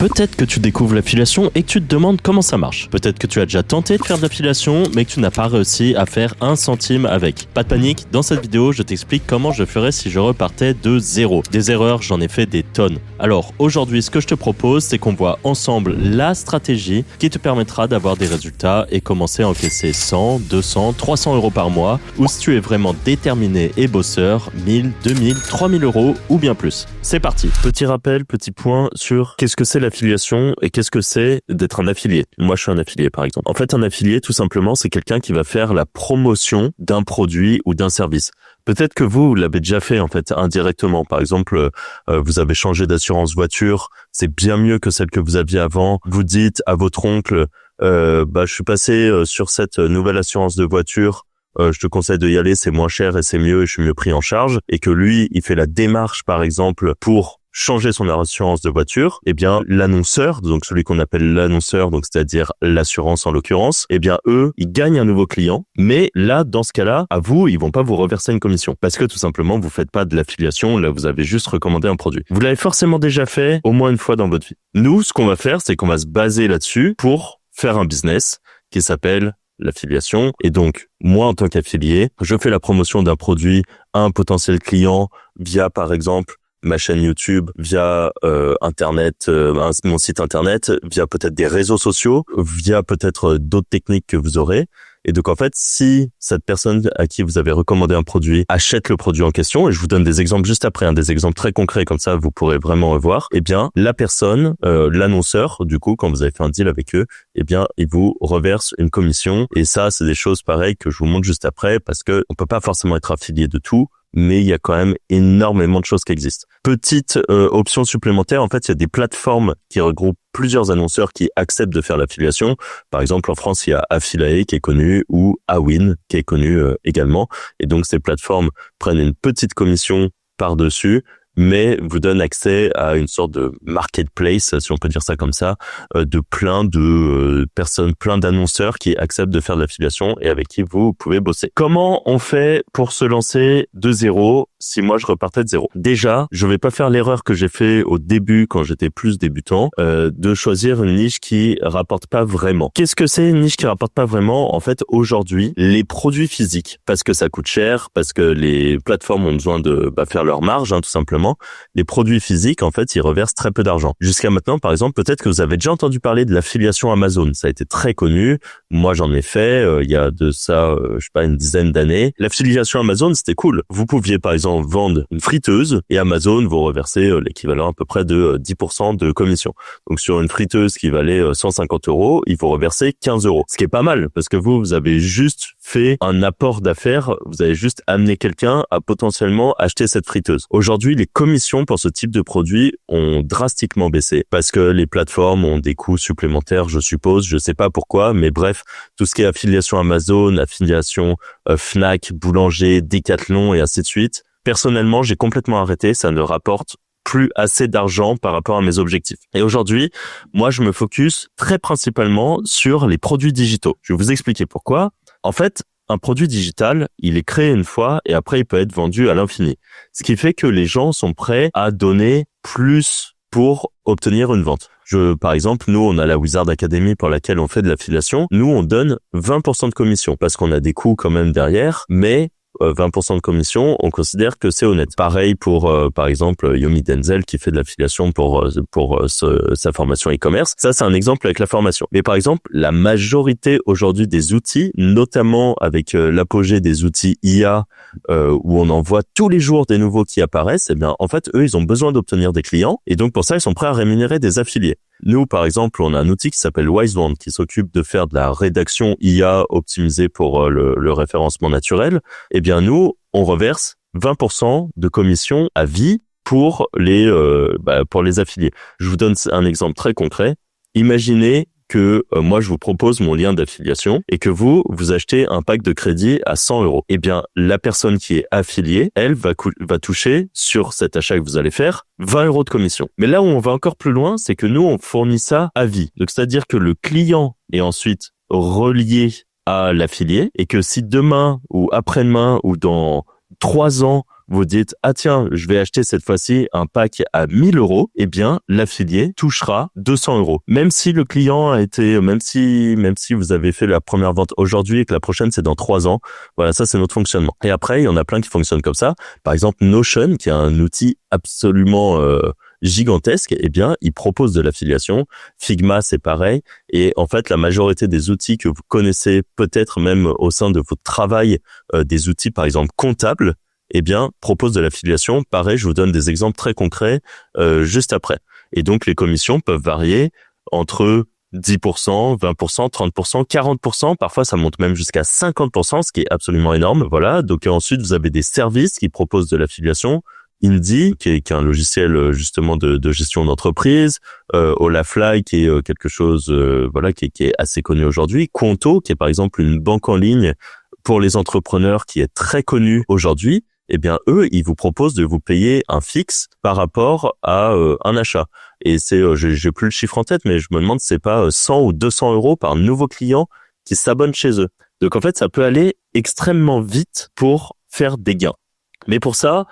Peut-être que tu découvres l'affiliation et que tu te demandes comment ça marche. Peut-être que tu as déjà tenté de faire de l'affiliation mais que tu n'as pas réussi à faire 1 centime avec. Pas de panique, dans cette vidéo, je t'explique comment je ferais si je repartais de zéro. Des erreurs, j'en ai fait des tonnes. Alors aujourd'hui, ce que je te propose, c'est qu'on voit ensemble la stratégie qui te permettra d'avoir des résultats et commencer à encaisser 100, 200, 300 euros par mois, ou si tu es vraiment déterminé et bosseur, 1000, 2000, 3000 euros ou bien plus. C'est parti. Petit rappel, petit point sur qu'est-ce que c'est l'affiliation et qu'est-ce que c'est d'être un affilié. Moi, je suis un affilié, par exemple. En fait, un affilié, tout simplement, c'est quelqu'un qui va faire la promotion d'un produit ou d'un service. Peut-être que vous l'avez déjà fait, en fait, indirectement. Par exemple, vous avez changé d'assurance voiture. C'est bien mieux que celle que vous aviez avant. Vous dites à votre oncle, je suis passé sur cette nouvelle assurance de voiture. Je te conseille de y aller, c'est moins cher et c'est mieux et je suis mieux pris en charge. Et que lui, il fait la démarche, par exemple, pour changer son assurance de voiture, eh bien, l'annonceur, donc celui qu'on appelle l'annonceur, donc c'est-à-dire l'assurance en l'occurrence, eh bien, eux, ils gagnent un nouveau client. Mais là, dans ce cas-là, à vous, ils vont pas vous reverser une commission. Parce que tout simplement, vous faites pas de l'affiliation, là, vous avez juste recommandé un produit. Vous l'avez forcément déjà fait au moins une fois dans votre vie. Nous, ce qu'on va faire, c'est qu'on va se baser là-dessus pour faire un business qui s'appelle l'affiliation. Et donc, moi, en tant qu'affilié, je fais la promotion d'un produit à un potentiel client via, par exemple, ma chaîne YouTube, via Internet, mon site Internet, via peut-être des réseaux sociaux, via peut-être d'autres techniques que vous aurez. Et donc, en fait, si cette personne à qui vous avez recommandé un produit achète le produit en question, et je vous donne des exemples juste après, des exemples très concrets, comme ça, vous pourrez vraiment voir, eh bien, la personne, l'annonceur, du coup, quand vous avez fait un deal avec eux, eh bien, il vous reverse une commission. Et ça, c'est des choses pareilles que je vous montre juste après, parce que on peut pas forcément être affilié de tout, mais il y a quand même énormément de choses qui existent. Petite option supplémentaire, en fait, il y a des plateformes qui regroupent plusieurs annonceurs qui acceptent de faire l'affiliation. Par exemple, en France, il y a Affiliate qui est connu ou Awin qui est connu également. Et donc, ces plateformes prennent une petite commission par-dessus, mais vous donne accès à une sorte de marketplace, si on peut dire ça comme ça, de plein de personnes, plein d'annonceurs qui acceptent de faire de l'affiliation et avec qui vous pouvez bosser. Comment on fait pour se lancer de zéro si moi je repartais de zéro? Déjà, je vais pas faire l'erreur que j'ai fait au début quand j'étais plus débutant, de choisir une niche qui rapporte pas vraiment. Qu'est-ce que c'est une niche qui rapporte pas vraiment? En fait, aujourd'hui, les produits physiques, parce que ça coûte cher, parce que les plateformes ont besoin de faire leur marge, tout simplement. Les produits physiques, en fait, ils reversent très peu d'argent. Jusqu'à maintenant, par exemple, peut-être que vous avez déjà entendu parler de l'affiliation Amazon. Ça a été très connu. Moi, j'en ai fait il y a de ça, une dizaine d'années. L'affiliation Amazon, c'était cool. Vous pouviez, par exemple, vendre une friteuse et Amazon vous reversait l'équivalent à peu près de 10% de commission. Donc, sur une friteuse qui valait 150 euros, il faut reverser 15 euros. Ce qui est pas mal parce que vous avez juste fait un apport d'affaires. Vous avez juste amené quelqu'un à potentiellement acheter cette friteuse. Aujourd'hui, les commissions pour ce type de produit ont drastiquement baissé parce que les plateformes ont des coûts supplémentaires, je suppose. Je sais pas pourquoi, mais bref, tout ce qui est affiliation Amazon, affiliation Fnac, Boulanger, Decathlon et ainsi de suite. Personnellement, j'ai complètement arrêté. Ça ne rapporte plus assez d'argent par rapport à mes objectifs. Et aujourd'hui, moi, je me focus très principalement sur les produits digitaux. Je vais vous expliquer pourquoi. En fait, un produit digital, il est créé une fois et après, il peut être vendu à l'infini. Ce qui fait que les gens sont prêts à donner plus pour obtenir une vente. Par exemple, nous, on a la Wizard Academy pour laquelle on fait de l'affiliation. Nous, on donne 20% de commission parce qu'on a des coûts quand même derrière, mais 20% de commission, on considère que c'est honnête. Pareil pour, par exemple, Yomi Denzel qui fait de l'affiliation pour sa formation e-commerce. Ça, c'est un exemple avec la formation. Mais par exemple, la majorité aujourd'hui des outils, notamment avec l'apogée des outils IA, où on en voit tous les jours des nouveaux qui apparaissent, eh bien, en fait, eux, ils ont besoin d'obtenir des clients et donc pour ça, ils sont prêts à rémunérer des affiliés. Nous, par exemple, on a un outil qui s'appelle Wisewand qui s'occupe de faire de la rédaction IA optimisée pour le référencement naturel. Eh bien, nous, on reverse 20% de commission à vie pour les affiliés. Je vous donne un exemple très concret. Imaginez que moi, je vous propose mon lien d'affiliation et que vous achetez un pack de crédit à 100 euros. Eh bien, la personne qui est affiliée, elle va toucher sur cet achat que vous allez faire 20 euros de commission. Mais là où on va encore plus loin, c'est que nous, on fournit ça à vie. Donc, c'est-à-dire que le client est ensuite relié à l'affilié et que si demain ou après-demain ou dans 3 ans, vous dites « Ah tiens, je vais acheter cette fois-ci un pack à 1 000 €, eh bien, l'affilié touchera 200 €. Même si le client a été, même si vous avez fait la première vente aujourd'hui et que la prochaine c'est dans 3 ans, voilà, ça c'est notre fonctionnement. Et après, il y en a plein qui fonctionnent comme ça. Par exemple, Notion, qui est un outil absolument gigantesque, eh bien, il propose de l'affiliation. Figma, c'est pareil. Et en fait, la majorité des outils que vous connaissez, peut-être même au sein de votre travail, des outils, par exemple, comptables, eh bien, proposent de l'affiliation. Pareil, je vous donne des exemples très concrets juste après. Et donc, les commissions peuvent varier entre 10%, 20%, 30%, 40%, parfois ça monte même jusqu'à 50%, ce qui est absolument énorme. Voilà. Donc ensuite, vous avez des services qui proposent de l'affiliation. Indy, qui est un logiciel justement de gestion d'entreprise, Olafly, qui est quelque chose qui est assez connu aujourd'hui, Conto, qui est par exemple une banque en ligne pour les entrepreneurs qui est très connue aujourd'hui. Eh bien, eux, ils vous proposent de vous payer un fixe par rapport à un achat. Et c'est, j'ai plus le chiffre en tête, mais je me demande si c'est pas 100 ou 200 € par nouveau client qui s'abonne chez eux. Donc en fait, ça peut aller extrêmement vite pour faire des gains. Mais pour ça,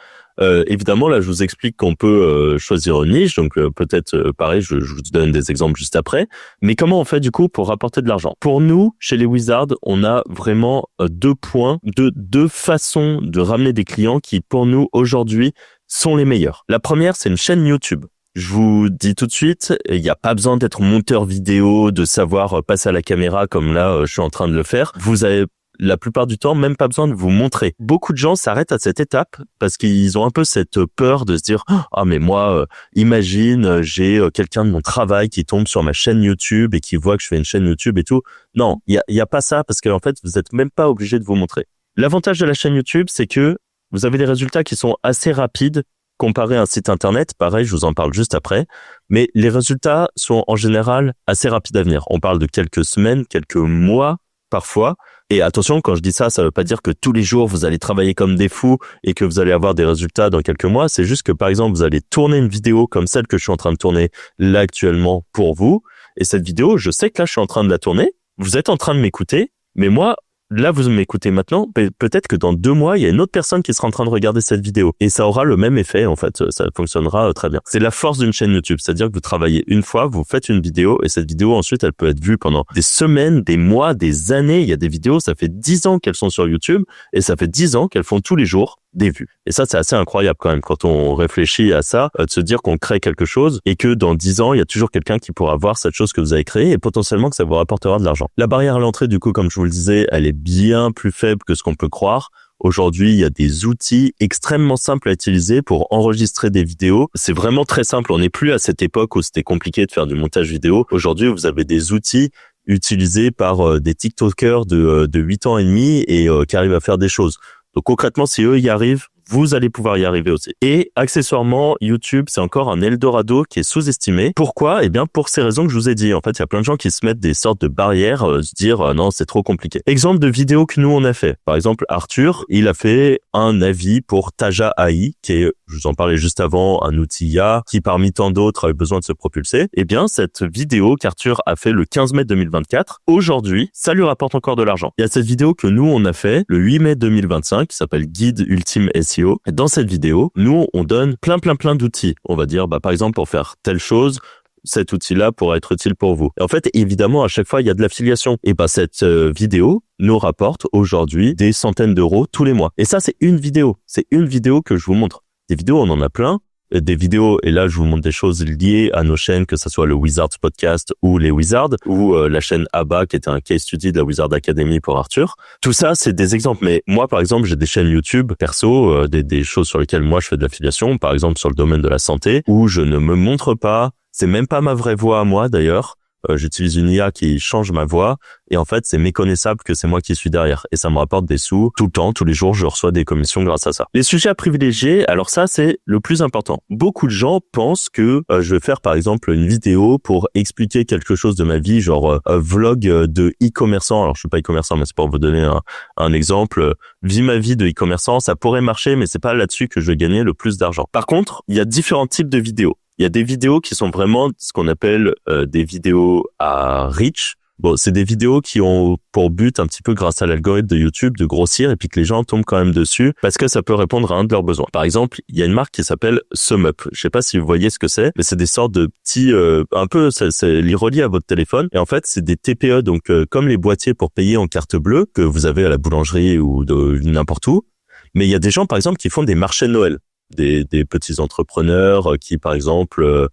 évidemment, là, je vous explique qu'on peut choisir une niche, donc peut-être, pareil, je vous donne des exemples juste après. Mais comment on fait du coup pour rapporter de l'argent? Pour nous, chez les Wizards, on a vraiment deux façons de ramener des clients qui, pour nous, aujourd'hui, sont les meilleures. La première, c'est une chaîne YouTube. Je vous dis tout de suite, il n'y a pas besoin d'être monteur vidéo, de savoir passer à la caméra comme là, je suis en train de le faire. Vous avez la plupart du temps, même pas besoin de vous montrer. Beaucoup de gens s'arrêtent à cette étape parce qu'ils ont un peu cette peur de se dire « Ah mais moi, imagine, j'ai quelqu'un de mon travail qui tombe sur ma chaîne YouTube et qui voit que je fais une chaîne YouTube et tout. » Non, il y a pas ça parce qu'en fait, vous êtes même pas obligé de vous montrer. L'avantage de la chaîne YouTube, c'est que vous avez des résultats qui sont assez rapides comparé à un site internet. Pareil, je vous en parle juste après. Mais les résultats sont en général assez rapides à venir. On parle de quelques semaines, quelques mois parfois. Et attention, quand je dis ça, ça veut pas dire que tous les jours vous allez travailler comme des fous et que vous allez avoir des résultats dans quelques mois. C'est juste que par exemple, vous allez tourner une vidéo comme celle que je suis en train de tourner là actuellement pour vous. Et cette vidéo, je sais que là, je suis en train de la tourner. Vous êtes en train de m'écouter. Mais moi, là, vous m'écoutez maintenant. Peut-être que dans 2 mois, il y a une autre personne qui sera en train de regarder cette vidéo. Et ça aura le même effet, en fait. Ça fonctionnera très bien. C'est la force d'une chaîne YouTube. C'est-à-dire que vous travaillez une fois, vous faites une vidéo et cette vidéo, ensuite, elle peut être vue pendant des semaines, des mois, des années. Il y a des vidéos, ça fait 10 ans qu'elles sont sur YouTube et ça fait 10 ans qu'elles font tous les jours des vues. Et ça, c'est assez incroyable quand même quand on réfléchit à ça, de se dire qu'on crée quelque chose et que dans 10 ans, il y a toujours quelqu'un qui pourra voir cette chose que vous avez créée et potentiellement que ça vous rapportera de l'argent. La barrière à l'entrée, du coup, comme je vous le disais, elle est bien plus faible que ce qu'on peut croire. Aujourd'hui, il y a des outils extrêmement simples à utiliser pour enregistrer des vidéos. C'est vraiment très simple. On n'est plus à cette époque où c'était compliqué de faire du montage vidéo. Aujourd'hui, vous avez des outils utilisés par des TikTokers de 8 ans et demi et qui arrivent à faire des choses. Donc concrètement, si eux y arrivent, vous allez pouvoir y arriver aussi. Et accessoirement, YouTube, c'est encore un Eldorado qui est sous-estimé. Pourquoi? Eh bien, pour ces raisons que je vous ai dit. En fait, il y a plein de gens qui se mettent des sortes de barrières, se dire non, c'est trop compliqué. Exemple de vidéo que nous, on a fait. Par exemple, Arthur, il a fait un avis pour Taja AI, qui est, je vous en parlais juste avant, un outil IA qui, parmi tant d'autres, avait besoin de se propulser. Eh bien, cette vidéo qu'Arthur a fait le 15 mai 2024, aujourd'hui, ça lui rapporte encore de l'argent. Il y a cette vidéo que nous, on a fait le 8 mai 2025, qui s'appelle Guide Ultime SEO. Dans cette vidéo, nous, on donne plein d'outils. On va dire, par exemple, pour faire telle chose, cet outil-là pourra être utile pour vous. Et en fait, évidemment, à chaque fois, il y a de l'affiliation. Et cette vidéo nous rapporte aujourd'hui des centaines d'euros tous les mois. Et ça, c'est une vidéo. C'est une vidéo que je vous montre. Des vidéos, on en a plein. Des vidéos, et là je vous montre des choses liées à nos chaînes, que ce soit le Wizards Podcast ou les Wizards, ou la chaîne ABA qui était un case study de la Wizard Academy pour Arthur. Tout ça, c'est des exemples. Mais moi, par exemple, j'ai des chaînes YouTube perso, des choses sur lesquelles moi je fais de l'affiliation, par exemple sur le domaine de la santé, où je ne me montre pas, c'est même pas ma vraie voix à moi d'ailleurs. J'utilise une IA qui change ma voix et en fait c'est méconnaissable que c'est moi qui suis derrière et ça me rapporte des sous tout le temps, tous les jours je reçois des commissions grâce à ça. Les sujets à privilégier, alors ça c'est le plus important. Beaucoup de gens pensent que je vais faire par exemple une vidéo pour expliquer quelque chose de ma vie, genre vlog de e-commerçant. Alors je suis pas e-commerçant mais c'est pour vous donner un exemple. Vie ma vie de e-commerçant, ça pourrait marcher mais c'est pas là-dessus que je vais gagner le plus d'argent. Par contre, il y a différents types de vidéos. Il y a des vidéos qui sont vraiment ce qu'on appelle des vidéos à reach. Bon, c'est des vidéos qui ont pour but, un petit peu grâce à l'algorithme de YouTube, de grossir et puis que les gens tombent quand même dessus parce que ça peut répondre à un de leurs besoins. Par exemple, il y a une marque qui s'appelle SumUp. Je sais pas si vous voyez ce que c'est, mais c'est des sortes de petits, un peu, c'est les reliés à votre téléphone. Et en fait, c'est des TPE, donc comme les boîtiers pour payer en carte bleue que vous avez à la boulangerie ou de n'importe où. Mais il y a des gens, par exemple, qui font des marchés de Noël. Des petits entrepreneurs qui, par exemple,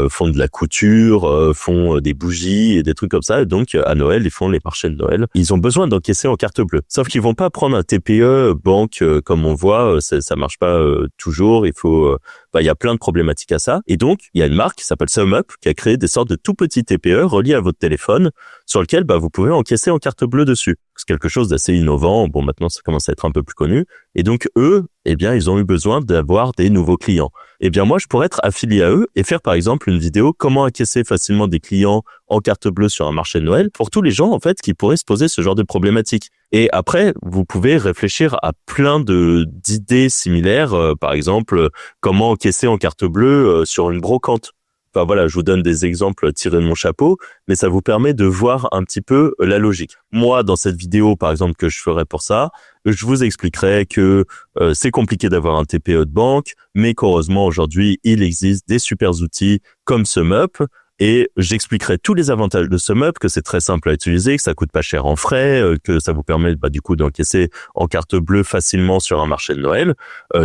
font de la couture, font des bougies et des trucs comme ça. Et donc, à Noël, ils font les marchés de Noël. Ils ont besoin d'encaisser en carte bleue. Sauf qu'ils vont pas prendre un TPE banque comme on voit. Ça marche pas toujours. Il faut, il y a plein de problématiques à ça. Et donc, il y a une marque qui s'appelle SumUp qui a créé des sortes de tout petits TPE reliés à votre téléphone sur lequel vous pouvez encaisser en carte bleue dessus. C'est quelque chose d'assez innovant. Bon, maintenant, ça commence à être un peu plus connu. Et donc, eux, ils ont eu besoin d'avoir des nouveaux clients. Moi, je pourrais être affilié à eux et faire, par exemple, une vidéo comment encaisser facilement des clients en carte bleue sur un marché de Noël pour tous les gens, en fait, qui pourraient se poser ce genre de problématiques. Et après, vous pouvez réfléchir à plein d'idées similaires. Par exemple, comment encaisser en carte bleue sur une brocante. Enfin voilà, je vous donne des exemples tirés de mon chapeau, mais ça vous permet de voir un petit peu la logique. Moi, dans cette vidéo, par exemple, que je ferai pour ça, je vous expliquerai que c'est compliqué d'avoir un TPE de banque, mais qu'heureusement, aujourd'hui, il existe des super outils comme SumUp. Et j'expliquerai tous les avantages de SumUp, que c'est très simple à utiliser, que ça coûte pas cher en frais, que ça vous permet du coup d'encaisser en carte bleue facilement sur un marché de Noël,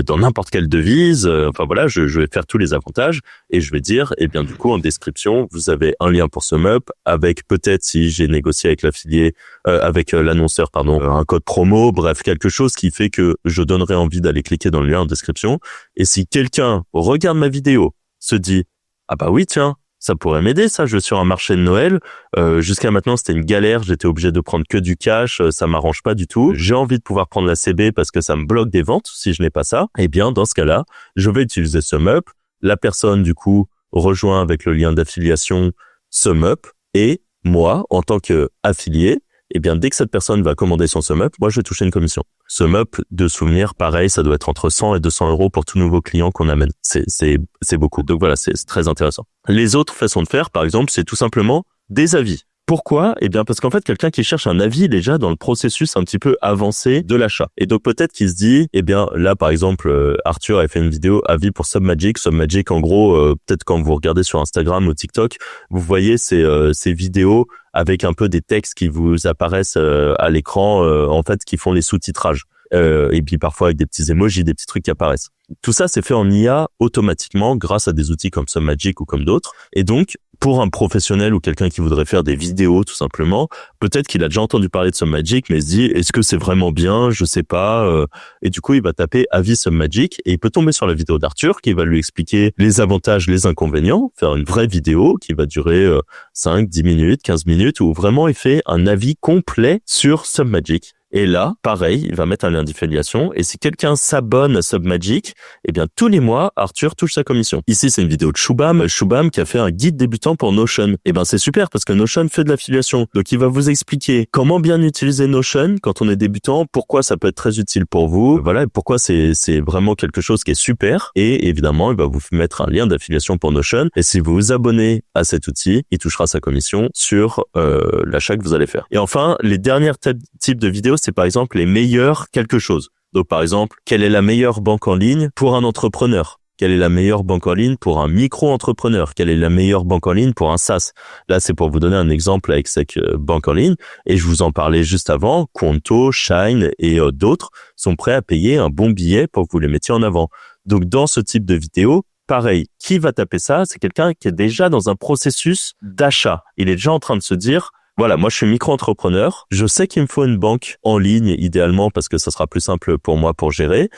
dans n'importe quelle devise. Je vais faire tous les avantages et je vais dire, du coup en description, vous avez un lien pour SumUp avec peut-être si j'ai négocié avec l'affilié, avec l'annonceur, un code promo, bref quelque chose qui fait que je donnerai envie d'aller cliquer dans le lien en description. Et si quelqu'un regarde ma vidéo, se dit ah bah oui tiens, ça pourrait m'aider, ça. Je suis sur un marché de Noël. Jusqu'à maintenant, c'était une galère. J'étais obligé de prendre que du cash. Ça m'arrange pas du tout. J'ai envie de pouvoir prendre la CB parce que ça me bloque des ventes si je n'ai pas ça. Dans ce cas-là, je vais utiliser SumUp. La personne, du coup, rejoint avec le lien d'affiliation SumUp. Et moi, en tant qu'affilié, dès que cette personne va commander son SumUp, moi, je vais toucher une commission. SumUp, de souvenir, pareil, ça doit être entre 100 et 200 euros pour tout nouveau client qu'on amène. C'est beaucoup. Donc voilà, c'est très intéressant. Les autres façons de faire, par exemple, c'est tout simplement des avis. Pourquoi ? Parce qu'en fait, quelqu'un qui cherche un avis déjà dans le processus un petit peu avancé de l'achat. Et donc peut-être qu'il se dit, là par exemple, Arthur a fait une vidéo avis pour Submagic. Submagic, en gros, peut-être quand vous regardez sur Instagram ou TikTok, vous voyez ces vidéos avec un peu des textes qui vous apparaissent à l'écran, en fait, qui font les sous-titrages. Et puis parfois avec des petits emojis, des petits trucs qui apparaissent. Tout ça, c'est fait en IA automatiquement grâce à des outils comme Submagic ou comme d'autres. Et donc, pour un professionnel ou quelqu'un qui voudrait faire des vidéos tout simplement, peut-être qu'il a déjà entendu parler de Submagic, mais se dit est-ce que c'est vraiment bien ? Je sais pas. Et du coup, il va taper avis Submagic et il peut tomber sur la vidéo d'Arthur qui va lui expliquer les avantages, les inconvénients, faire une vraie vidéo qui va durer 5, 10 minutes, 15 minutes où vraiment il fait un avis complet sur Submagic. Et là, pareil, il va mettre un lien d'affiliation. Et si quelqu'un s'abonne à Submagic, tous les mois, Arthur touche sa commission. Ici, c'est une vidéo de Shubham. Shubham qui a fait un guide débutant pour Notion. C'est super parce que Notion fait de l'affiliation. Donc, il va vous expliquer comment bien utiliser Notion quand on est débutant, pourquoi ça peut être très utile pour vous. Voilà, et pourquoi c'est vraiment quelque chose qui est super. Et évidemment, il va vous mettre un lien d'affiliation pour Notion. Et si vous vous abonnez à cet outil, il touchera sa commission sur l'achat que vous allez faire. Et enfin, les derniers types de vidéos, c'est par exemple les meilleurs quelque chose. Donc par exemple, quelle est la meilleure banque en ligne pour un entrepreneur ? Quelle est la meilleure banque en ligne pour un micro-entrepreneur ? Quelle est la meilleure banque en ligne pour un SaaS ? Là, c'est pour vous donner un exemple avec cette banque en ligne. Et je vous en parlais juste avant. Qonto, Shine et d'autres sont prêts à payer un bon billet pour que vous les mettiez en avant. Donc dans ce type de vidéo, pareil, qui va taper ça ? C'est quelqu'un qui est déjà dans un processus d'achat. Il est déjà en train de se dire voilà, moi je suis micro-entrepreneur, je sais qu'il me faut une banque en ligne idéalement parce que ça sera plus simple pour moi pour gérer,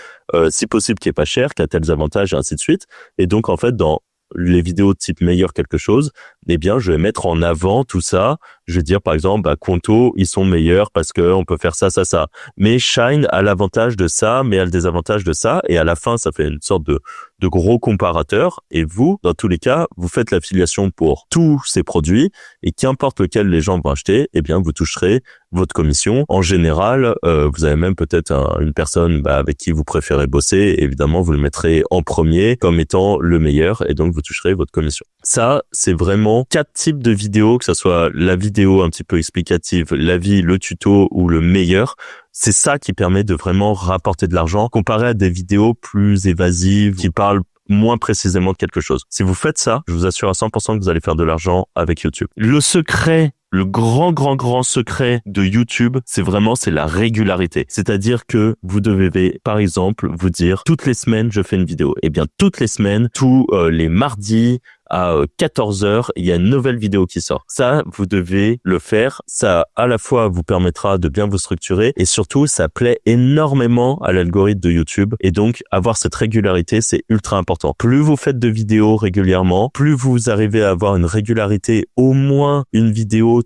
si possible qui est pas cher, qui a tels avantages et ainsi de suite. Et donc en fait dans les vidéos de type meilleur quelque chose, je vais mettre en avant tout ça. Je vais dire par exemple, Qonto, ils sont meilleurs parce que on peut faire ça, ça, ça. Mais Shine a l'avantage de ça, mais a le désavantage de ça. Et à la fin, ça fait une sorte de gros comparateur. Et vous, dans tous les cas, vous faites l'affiliation pour tous ces produits. Et qu'importe lequel les gens vont acheter, vous toucherez votre commission. En général, vous avez même peut-être une personne avec qui vous préférez bosser. Évidemment, vous le mettrez en premier comme étant le meilleur. Et donc, vous toucherez votre commission. Ça, c'est vraiment 4 types de vidéos, que ce soit la vidéo un petit peu explicative, l'avis, le tuto ou le meilleur. C'est ça qui permet de vraiment rapporter de l'argent comparé à des vidéos plus évasives qui parlent moins précisément de quelque chose. Si vous faites ça, je vous assure à 100% que vous allez faire de l'argent avec YouTube. Le secret, le grand secret de YouTube, c'est la régularité. C'est-à-dire que vous devez, par exemple, vous dire toutes les semaines, je fais une vidéo. Eh bien, toutes les semaines, tous les mardis, à 14h, il y a une nouvelle vidéo qui sort. Ça, vous devez le faire. Ça, à la fois, vous permettra de bien vous structurer et surtout, ça plaît énormément à l'algorithme de YouTube. Et donc, avoir cette régularité, c'est ultra important. Plus vous faites de vidéos régulièrement, plus vous arrivez à avoir une régularité, au moins une vidéo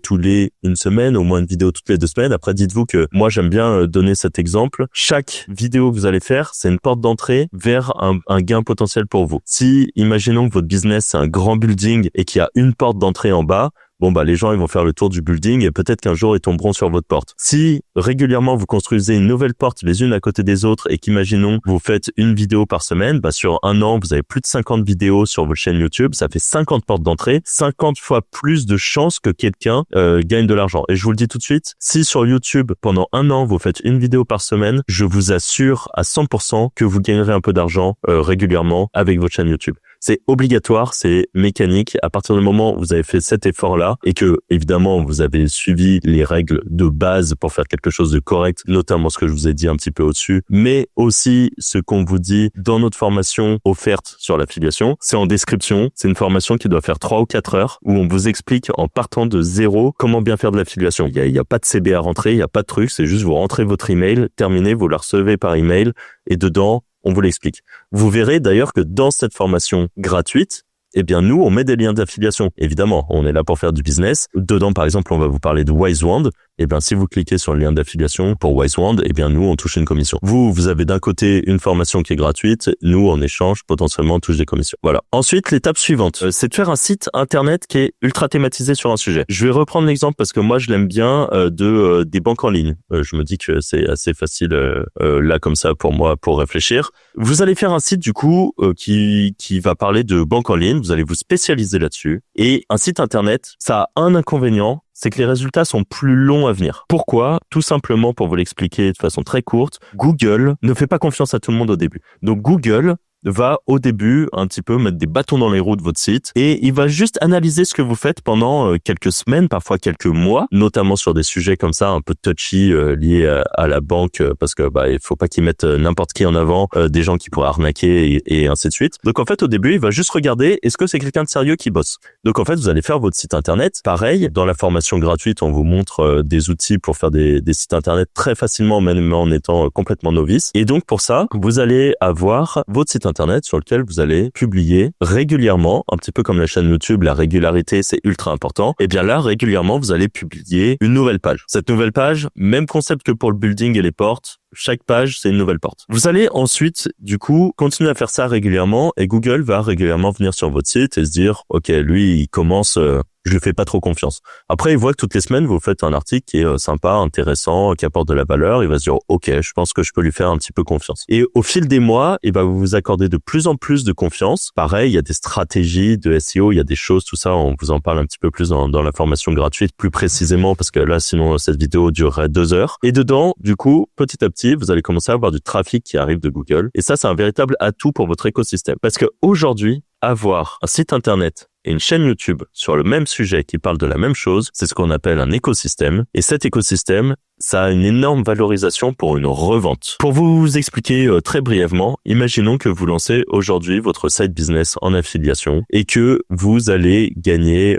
une semaine, au moins une vidéo toutes les 2 semaines. Après, dites-vous que moi, j'aime bien donner cet exemple. Chaque vidéo que vous allez faire, c'est une porte d'entrée vers un gain potentiel pour vous. Si, imaginons que votre business, c'est un grand building et qu'il y a une porte d'entrée en bas, les gens, ils vont faire le tour du building et peut-être qu'un jour, ils tomberont sur votre porte. Si régulièrement, vous construisez une nouvelle porte les unes à côté des autres et qu'imaginons, vous faites une vidéo par semaine, sur un an, vous avez plus de 50 vidéos sur votre chaîne YouTube, ça fait 50 portes d'entrée, 50 fois plus de chances que quelqu'un gagne de l'argent. Et je vous le dis tout de suite, si sur YouTube, pendant un an, vous faites une vidéo par semaine, je vous assure à 100% que vous gagnerez un peu d'argent régulièrement avec votre chaîne YouTube. C'est obligatoire, c'est mécanique. À partir du moment où vous avez fait cet effort-là et que, évidemment, vous avez suivi les règles de base pour faire quelque chose de correct, notamment ce que je vous ai dit un petit peu au-dessus, mais aussi ce qu'on vous dit dans notre formation offerte sur l'affiliation, c'est en description. C'est une formation qui doit faire 3 ou 4 heures où on vous explique en partant de zéro comment bien faire de l'affiliation. Il y a pas de CB à rentrer, il y a pas de truc, c'est juste vous rentrez votre email, terminez, vous la recevez par email et dedans, on vous l'explique. Vous verrez d'ailleurs que dans cette formation gratuite, nous, on met des liens d'affiliation. Évidemment, on est là pour faire du business. Dedans, par exemple, on va vous parler de Wisewand. Si vous cliquez sur le lien d'affiliation pour Wisewand, nous, on touche une commission. Vous avez d'un côté une formation qui est gratuite. Nous, en échange, potentiellement, on touche des commissions. Voilà. Ensuite, l'étape suivante, c'est de faire un site internet qui est ultra thématisé sur un sujet. Je vais reprendre l'exemple parce que moi, je l'aime bien des banques en ligne. Je me dis que c'est assez facile là comme ça pour moi pour réfléchir. Vous allez faire un site du coup qui va parler de banque en ligne. Vous allez vous spécialiser là-dessus. Et un site internet, ça a un inconvénient, c'est que les résultats sont plus longs à venir. Pourquoi ? Tout simplement, pour vous l'expliquer de façon très courte, Google ne fait pas confiance à tout le monde au début. Donc Google va au début un petit peu mettre des bâtons dans les roues de votre site et il va juste analyser ce que vous faites pendant quelques semaines, parfois quelques mois, notamment sur des sujets comme ça un peu touchy liés à la banque parce que il faut pas qu'ils mettent n'importe qui en avant, des gens qui pourraient arnaquer et ainsi de suite. Donc en fait au début il va juste regarder est-ce que c'est quelqu'un de sérieux qui bosse. Donc en fait vous allez faire votre site internet. Pareil, dans la formation gratuite on vous montre des outils pour faire des sites internet très facilement même en étant complètement novice. Et donc pour ça vous allez avoir votre site internet sur lequel vous allez publier régulièrement, un petit peu comme la chaîne YouTube, la régularité c'est ultra important. Et bien là, régulièrement, vous allez publier une nouvelle page. Cette nouvelle page, même concept que pour le building et les portes, chaque page, c'est une nouvelle porte. Vous allez ensuite, du coup, continuer à faire ça régulièrement et Google va régulièrement venir sur votre site et se dire, OK, lui, il commence... je lui fais pas trop confiance. Après, il voit que toutes les semaines, vous faites un article qui est sympa, intéressant, qui apporte de la valeur. Il va se dire, OK, je pense que je peux lui faire un petit peu confiance. Et au fil des mois, il va vous accorder de plus en plus de confiance. Pareil, il y a des stratégies de SEO, il y a des choses, tout ça, on vous en parle un petit peu plus dans la formation gratuite, plus précisément, parce que là, sinon, cette vidéo durerait 2 heures. Et dedans, du coup, petit à petit, vous allez commencer à avoir du trafic qui arrive de Google. Et ça, c'est un véritable atout pour votre écosystème. Parce que aujourd'hui, avoir un site internet et une chaîne YouTube sur le même sujet qui parle de la même chose, c'est ce qu'on appelle un écosystème. Et cet écosystème, ça a une énorme valorisation pour une revente. Pour vous expliquer très brièvement, imaginons que vous lancez aujourd'hui votre side business en affiliation et que vous allez gagner,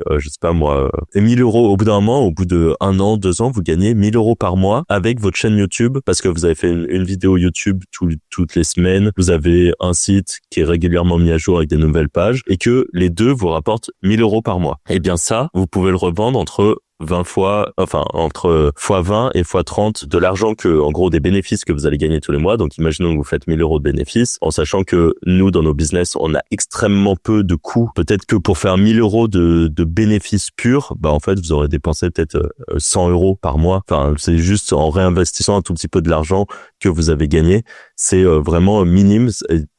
1000 euros au bout d'un moment, au bout de 1 an, 2 ans, vous gagnez 1000 euros par mois avec votre chaîne YouTube parce que vous avez fait une vidéo YouTube toutes les semaines, vous avez un site qui est régulièrement mis à jour avec des nouvelles pages et que les deux vous rapportent 1000 euros par mois. Et bien ça, vous pouvez le revendre entre x20 et x30 de l'argent en gros, des bénéfices que vous allez gagner tous les mois. Donc, imaginons que vous faites 1000 euros de bénéfices, en sachant que nous, dans nos business, on a extrêmement peu de coûts. Peut-être que pour faire 1000 euros de bénéfices purs, en fait, vous aurez dépensé peut-être 100 euros par mois. Enfin, c'est juste en réinvestissant un tout petit peu de l'argent que vous avez gagné, c'est vraiment minime.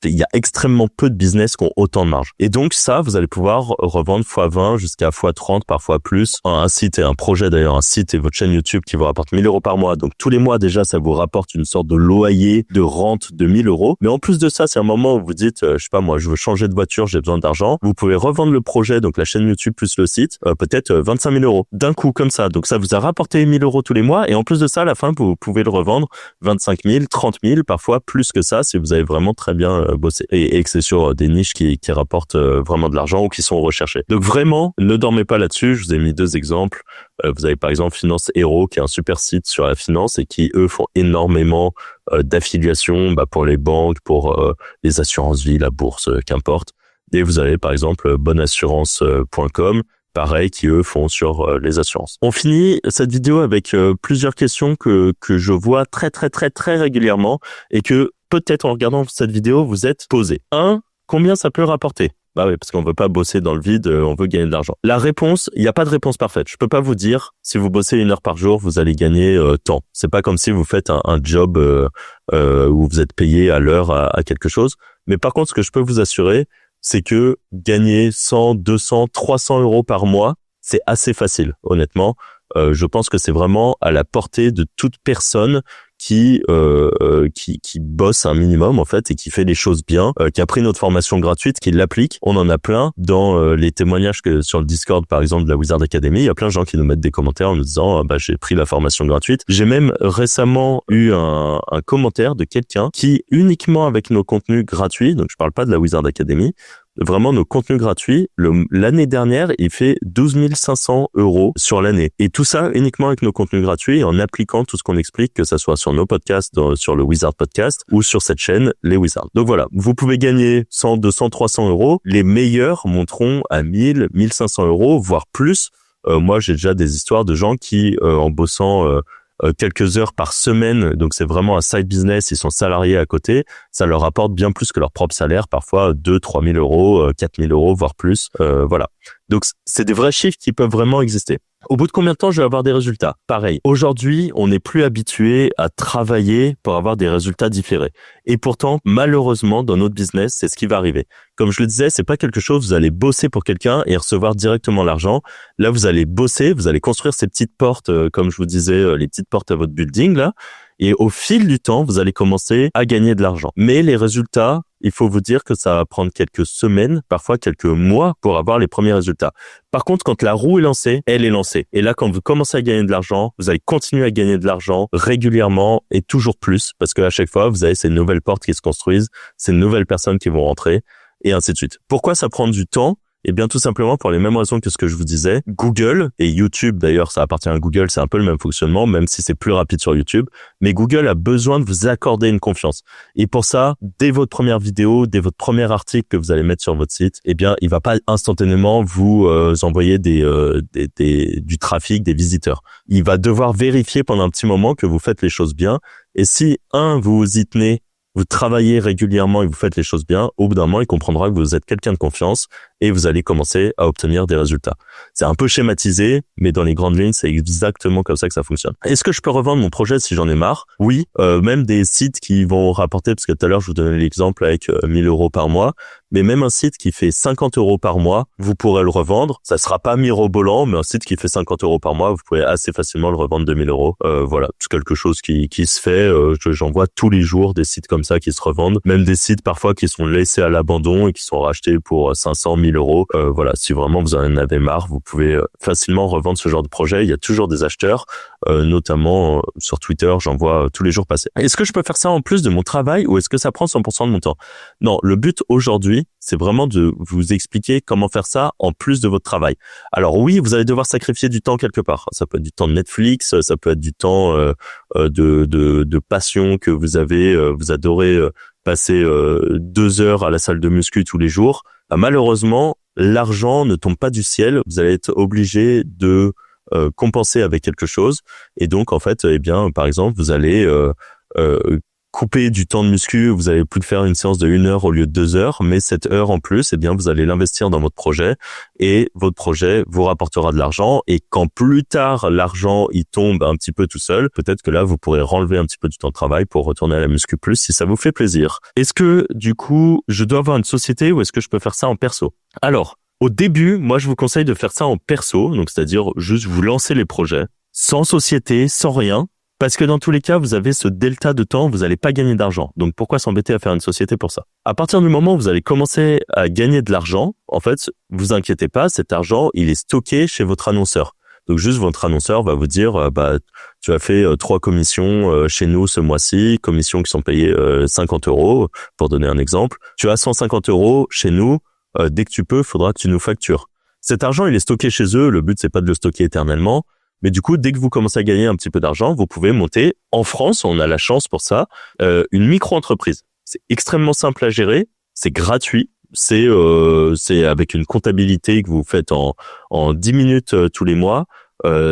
Il y a extrêmement peu de business qui ont autant de marge. Et donc ça, vous allez pouvoir revendre x20 jusqu'à x30, parfois plus. Un site et un projet d'ailleurs, un site et votre chaîne YouTube qui vous rapporte 1 000 € par mois. Donc tous les mois déjà, ça vous rapporte une sorte de loyer, de rente de 1 000 €. Mais en plus de ça, c'est un moment où vous dites, je sais pas moi, je veux changer de voiture, j'ai besoin d'argent. Vous pouvez revendre le projet, donc la chaîne YouTube plus le site, peut-être 25 000 € d'un coup comme ça. Donc ça vous a rapporté 1 000 € tous les mois. Et en plus de ça, à la fin, vous pouvez le revendre 25 000, 30 000, parfois plus que ça si vous avez vraiment très bien bossé et que c'est sur des niches qui rapportent vraiment de l'argent ou qui sont recherchées. Donc vraiment, ne dormez pas là-dessus. Je vous ai mis 2 exemples. Vous avez par exemple Finance Hero qui est un super site sur la finance et qui eux font énormément d'affiliation pour les banques, pour les assurances vie, la bourse, qu'importe. Et vous avez par exemple bonneassurance.com, pareil, qui eux font sur les assurances. On finit cette vidéo avec plusieurs questions que je vois très régulièrement et que peut-être en regardant cette vidéo vous êtes posé. 1, combien ça peut rapporter? Bah oui, parce qu'on veut pas bosser dans le vide, on veut gagner de l'argent. La réponse, il n'y a pas de réponse parfaite. Je peux pas vous dire, si vous bossez 1 heure par jour, vous allez gagner tant. C'est pas comme si vous faites un job où vous êtes payé à l'heure à quelque chose. Mais par contre, ce que je peux vous assurer, c'est que gagner 100, 200, 300 € par mois, c'est assez facile, honnêtement. Je pense que c'est vraiment à la portée de toute personne qui bosse un minimum en fait et qui fait les choses bien, qui a pris notre formation gratuite, qui l'applique. On en a plein dans les témoignages que sur le Discord par exemple de la Wizard Academy. Il y a plein de gens qui nous mettent des commentaires en nous disant j'ai pris la formation gratuite. J'ai même récemment eu un commentaire de quelqu'un qui uniquement avec nos contenus gratuits, donc je parle pas de la Wizard Academy, vraiment nos contenus gratuits, l'année dernière, il fait 12 500 € sur l'année. Et tout ça uniquement avec nos contenus gratuits en appliquant tout ce qu'on explique, que ça soit sur nos podcasts, sur le Wizard Podcast ou sur cette chaîne, les Wizards. Donc voilà, vous pouvez gagner 100, 200, 300 €. Les meilleurs monteront à 1000, 1500 €, voire plus. Moi, j'ai déjà des histoires de gens qui, en bossant quelques heures par semaine, donc c'est vraiment un side business, ils sont salariés à côté, ça leur apporte bien plus que leur propre salaire, parfois 2 3 000 €, 4 000 €, voire plus. Voilà. Donc c'est des vrais chiffres qui peuvent vraiment exister. Au bout de combien de temps je vais avoir des résultats? Pareil. Aujourd'hui, on n'est plus habitué à travailler pour avoir des résultats différés. Et pourtant, malheureusement, dans notre business, c'est ce qui va arriver. Comme je le disais, c'est pas quelque chose, vous allez bosser pour quelqu'un et recevoir directement l'argent. Là, vous allez bosser, vous allez construire ces petites portes, comme je vous disais, les petites portes à votre building, là. Et au fil du temps, vous allez commencer à gagner de l'argent. Mais les résultats, il faut vous dire que ça va prendre quelques semaines, parfois quelques mois pour avoir les premiers résultats. Par contre, quand la roue est lancée, elle est lancée. Et là, quand vous commencez à gagner de l'argent, vous allez continuer à gagner de l'argent régulièrement et toujours plus parce qu'à chaque fois, vous avez ces nouvelles portes qui se construisent, ces nouvelles personnes qui vont rentrer et ainsi de suite. Pourquoi ça prend du temps? Eh bien, tout simplement pour les mêmes raisons que ce que je vous disais. Google et YouTube, d'ailleurs, ça appartient à Google, c'est un peu le même fonctionnement, même si c'est plus rapide sur YouTube. Mais Google a besoin de vous accorder une confiance. Et pour ça, dès votre première vidéo, dès votre premier article que vous allez mettre sur votre site, eh bien, il va pas instantanément vous envoyer du trafic, des visiteurs. Il va devoir vérifier pendant un petit moment que vous faites les choses bien. Et si, vous y tenez, vous travaillez régulièrement et vous faites les choses bien, au bout d'un moment, il comprendra que vous êtes quelqu'un de confiance et vous allez commencer à obtenir des résultats. C'est un peu schématisé, mais dans les grandes lignes, c'est exactement comme ça que ça fonctionne. Est-ce que je peux revendre mon projet si j'en ai marre? Oui, même des sites qui vont rapporter, parce que tout à l'heure, je vous donnais l'exemple avec 1 000 € par mois, mais même un site qui fait 50 € par mois, vous pourrez le revendre. Ça sera pas mirobolant, mais un site qui fait 50 € par mois, vous pouvez assez facilement le revendre 2 000 €. Voilà, c'est quelque chose qui se fait. J'en vois tous les jours des sites comme ça qui se revendent, même des sites parfois qui sont laissés à l'abandon et qui sont rachetés pour 500, 1 000 €. Voilà, si vraiment vous en avez marre, vous pouvez facilement revendre ce genre de projet. Il y a toujours des acheteurs, notamment sur Twitter, j'en vois tous les jours passer. Est-ce que je peux faire ça en plus de mon travail ou est-ce que ça prend 100% de mon temps? Non, le but aujourd'hui, c'est vraiment de vous expliquer comment faire ça en plus de votre travail. Alors oui, vous allez devoir sacrifier du temps quelque part. Ça peut être du temps de Netflix, ça peut être du temps de passion que vous avez, vous adorez passer 2 heures à la salle de muscu tous les jours. Malheureusement, l'argent ne tombe pas du ciel. Vous allez être obligé de compenser avec quelque chose. Et donc, en fait, par exemple, vous allez couper du temps de muscu, vous allez plus faire une séance de 1 heure au lieu de 2 heures, mais cette heure en plus, eh bien, vous allez l'investir dans votre projet et votre projet vous rapportera de l'argent. Et quand plus tard, l'argent, il tombe un petit peu tout seul, peut-être que là, vous pourrez renlever un petit peu du temps de travail pour retourner à la muscu plus si ça vous fait plaisir. Est-ce que, du coup, je dois avoir une société ou est-ce que je peux faire ça en perso? Alors, au début, moi, je vous conseille de faire ça en perso, donc c'est-à-dire juste vous lancer les projets, sans société, sans rien. Parce que dans tous les cas, vous avez ce delta de temps, vous n'allez pas gagner d'argent. Donc pourquoi s'embêter à faire une société pour ça? À partir du moment où vous allez commencer à gagner de l'argent, en fait, vous inquiétez pas, cet argent, il est stocké chez votre annonceur. Donc juste votre annonceur va vous dire, tu as fait 3 commissions chez nous ce mois-ci, commissions qui sont payées 50 €, pour donner un exemple. Tu as 150 € chez nous, dès que tu peux, il faudra que tu nous factures. Cet argent, il est stocké chez eux, le but c'est pas de le stocker éternellement. Mais du coup, dès que vous commencez à gagner un petit peu d'argent, vous pouvez monter, en France, on a la chance pour ça, une micro-entreprise. C'est extrêmement simple à gérer, c'est gratuit, c'est avec une comptabilité que vous faites en 10 minutes tous les mois,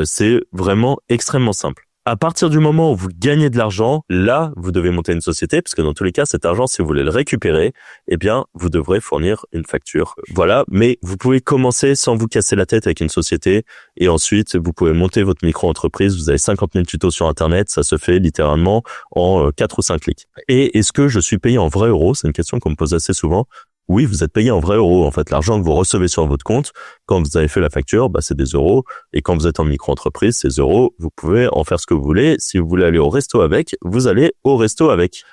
c'est vraiment extrêmement simple. À partir du moment où vous gagnez de l'argent, là, vous devez monter une société, parce que dans tous les cas, cet argent, si vous voulez le récupérer, eh bien, vous devrez fournir une facture. Voilà, mais vous pouvez commencer sans vous casser la tête avec une société, et ensuite, vous pouvez monter votre micro-entreprise. Vous avez 50 000 tutos sur Internet, ça se fait littéralement en 4 ou 5 clics. Et est-ce que je suis payé en vrai euros? C'est une question qu'on me pose assez souvent. Oui, vous êtes payé en vrai euros. En fait, l'argent que vous recevez sur votre compte, quand vous avez fait la facture, c'est des euros. Et quand vous êtes en micro-entreprise, ces euros, vous pouvez en faire ce que vous voulez. Si vous voulez aller au resto avec, vous allez au resto avec.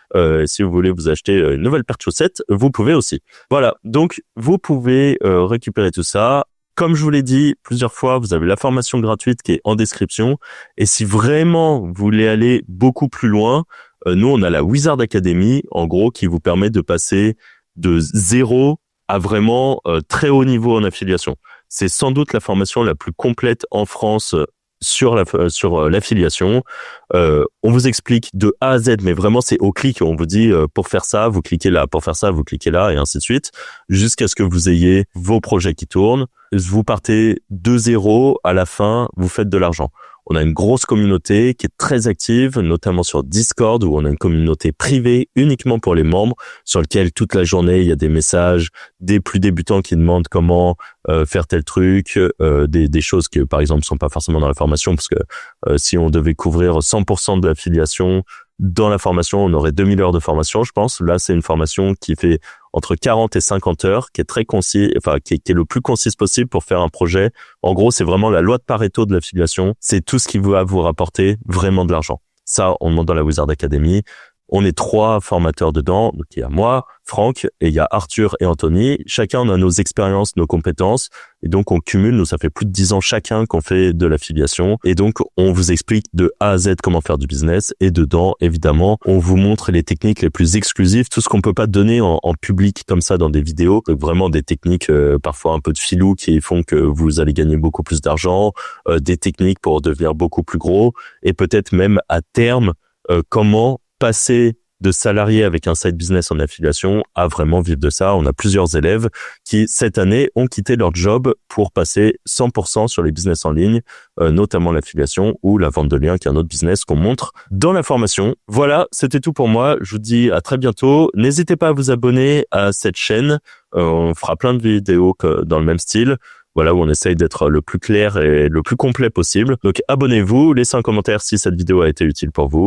Si vous voulez vous acheter une nouvelle paire de chaussettes, vous pouvez aussi. Voilà. Donc, vous pouvez récupérer tout ça. Comme je vous l'ai dit plusieurs fois, vous avez la formation gratuite qui est en description. Et si vraiment vous voulez aller beaucoup plus loin, nous, on a la Wizard Academy, en gros, qui vous permet de passer de 0 à vraiment très haut niveau en affiliation. C'est sans doute la formation la plus complète en France sur l'affiliation. On vous explique de A à Z, mais vraiment c'est au clic. On vous dit pour faire ça, vous cliquez là, pour faire ça, vous cliquez là, et ainsi de suite, jusqu'à ce que vous ayez vos projets qui tournent. Vous partez de 0, à la fin, vous faites de l'argent. On a une grosse communauté qui est très active, notamment sur Discord, où on a une communauté privée uniquement pour les membres, sur lequel toute la journée, il y a des messages des plus débutants qui demandent comment faire tel truc, des choses qui, par exemple, sont pas forcément dans la formation, parce que si on devait couvrir 100% de l'affiliation dans la formation, on aurait 2000 heures de formation, je pense. Là, c'est une formation qui fait entre 40 et 50 heures, qui est très concis, qui est le plus concise possible pour faire un projet. En gros, c'est vraiment la loi de Pareto de l'affiliation. C'est tout ce qui va vous rapporter vraiment de l'argent. Ça, on demande dans la Wizard Academy. On est 3 formateurs dedans. Donc, il y a moi, Franck, et il y a Arthur et Anthony. Chacun, on a nos expériences, nos compétences. Et donc, on cumule. Nous, ça fait plus de 10 ans chacun qu'on fait de l'affiliation. Et donc, on vous explique de A à Z comment faire du business. Et dedans, évidemment, on vous montre les techniques les plus exclusives. Tout ce qu'on peut pas donner en public comme ça dans des vidéos. Donc, vraiment des techniques, parfois un peu de filou qui font que vous allez gagner beaucoup plus d'argent. Des techniques pour devenir beaucoup plus gros. Et peut-être même à terme, comment passer de salarié avec un side business en affiliation à vraiment vivre de ça. On a plusieurs élèves qui, cette année, ont quitté leur job pour passer 100% sur les business en ligne, notamment l'affiliation ou la vente de liens, qui est un autre business qu'on montre dans la formation. Voilà, c'était tout pour moi. Je vous dis à très bientôt. N'hésitez pas à vous abonner à cette chaîne. On fera plein de vidéos dans le même style. Voilà, où on essaye d'être le plus clair et le plus complet possible. Donc, abonnez-vous, laissez un commentaire si cette vidéo a été utile pour vous.